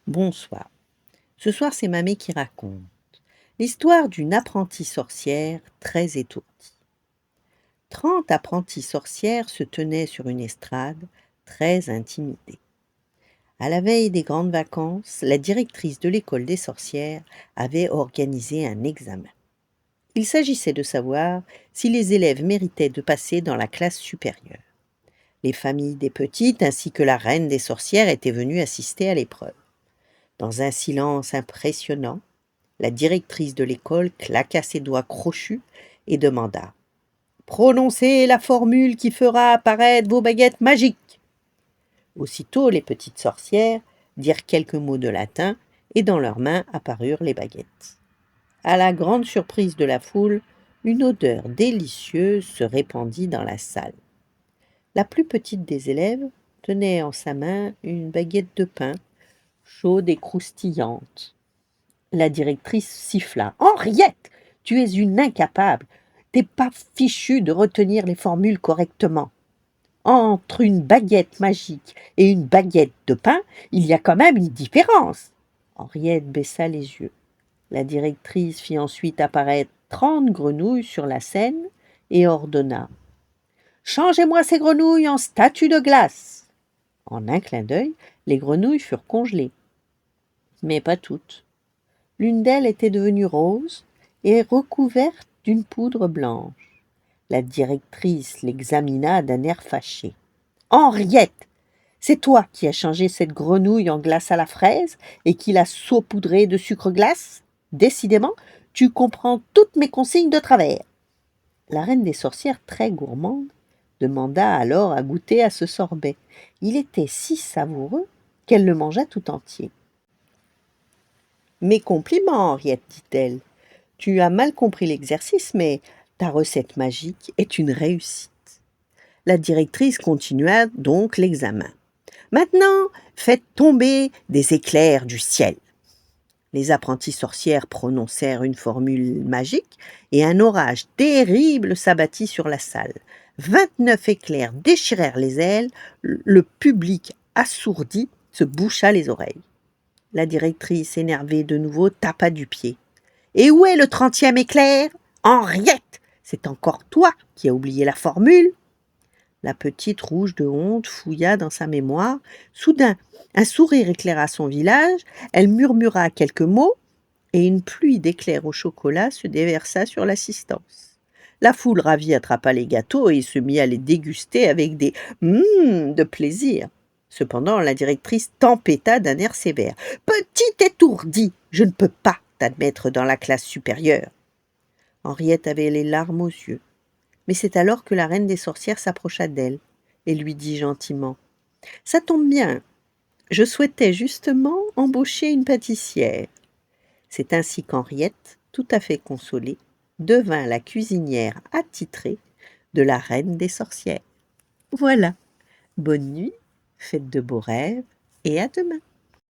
Bonsoir. Ce soir, c'est Mamé qui raconte l'histoire d'une apprentie sorcière très étourdie. 30 apprenties sorcières se tenaient sur une estrade, très intimidées. À la veille des grandes vacances, la directrice de l'école des sorcières avait organisé un examen. Il s'agissait de savoir si les élèves méritaient de passer dans la classe supérieure. Les familles des petites ainsi que la reine des sorcières étaient venues assister à l'épreuve. Dans un silence impressionnant, la directrice de l'école claqua ses doigts crochus et demanda : « Prononcez la formule qui fera apparaître vos baguettes magiques !» Aussitôt, les petites sorcières dirent quelques mots de latin et dans leurs mains apparurent les baguettes. À la grande surprise de la foule, une odeur délicieuse se répandit dans la salle. La plus petite des élèves tenait en sa main une baguette de pain, chaude et croustillante. La directrice siffla : « Henriette, tu es une incapable. T'es pas fichue de retenir les formules correctement. Entre une baguette magique et une baguette de pain, il y a quand même une différence. » Henriette baissa les yeux. La directrice fit ensuite apparaître 30 grenouilles sur la scène et ordonna : « Changez-moi ces grenouilles en statues de glace. » En un clin d'œil, les grenouilles furent congelées. Mais pas toutes. L'une d'elles était devenue rose et recouverte d'une poudre blanche. La directrice l'examina d'un air fâché. « Henriette, c'est toi qui as changé cette grenouille en glace à la fraise et qui l'as saupoudrée de sucre glace ? Décidément, tu comprends toutes mes consignes de travers. » La reine des sorcières, très gourmande, demanda alors à goûter à ce sorbet. Il était si savoureux qu'elle le mangea tout entier. « Mes compliments, Henriette, dit-elle. Tu as mal compris l'exercice, mais ta recette magique est une réussite. » La directrice continua donc l'examen. « Maintenant, faites tomber des éclairs du ciel. » Les apprenties sorcières prononcèrent une formule magique et un orage terrible s'abattit sur la salle. 29 éclairs déchirèrent les ailes, le public assourdi se boucha les oreilles. La directrice, énervée de nouveau, tapa du pied. « Et où est le 30e éclair ? Henriette, c'est encore toi qui as oublié la formule !» La petite, rouge de honte, fouilla dans sa mémoire. Soudain, un sourire éclaira son visage, elle murmura quelques mots, et une pluie d'éclairs au chocolat se déversa sur l'assistance. La foule ravie attrapa les gâteaux et se mit à les déguster avec des « de plaisir. Cependant, la directrice tempêta d'un air sévère. « Petite étourdie, je ne peux pas t'admettre dans la classe supérieure. » Henriette avait les larmes aux yeux. Mais c'est alors que la reine des sorcières s'approcha d'elle et lui dit gentiment : « Ça tombe bien, je souhaitais justement embaucher une pâtissière. » C'est ainsi qu'Henriette, tout à fait consolée, devint la cuisinière attitrée de la reine des sorcières. Voilà, bonne nuit, faites de beaux rêves et à demain.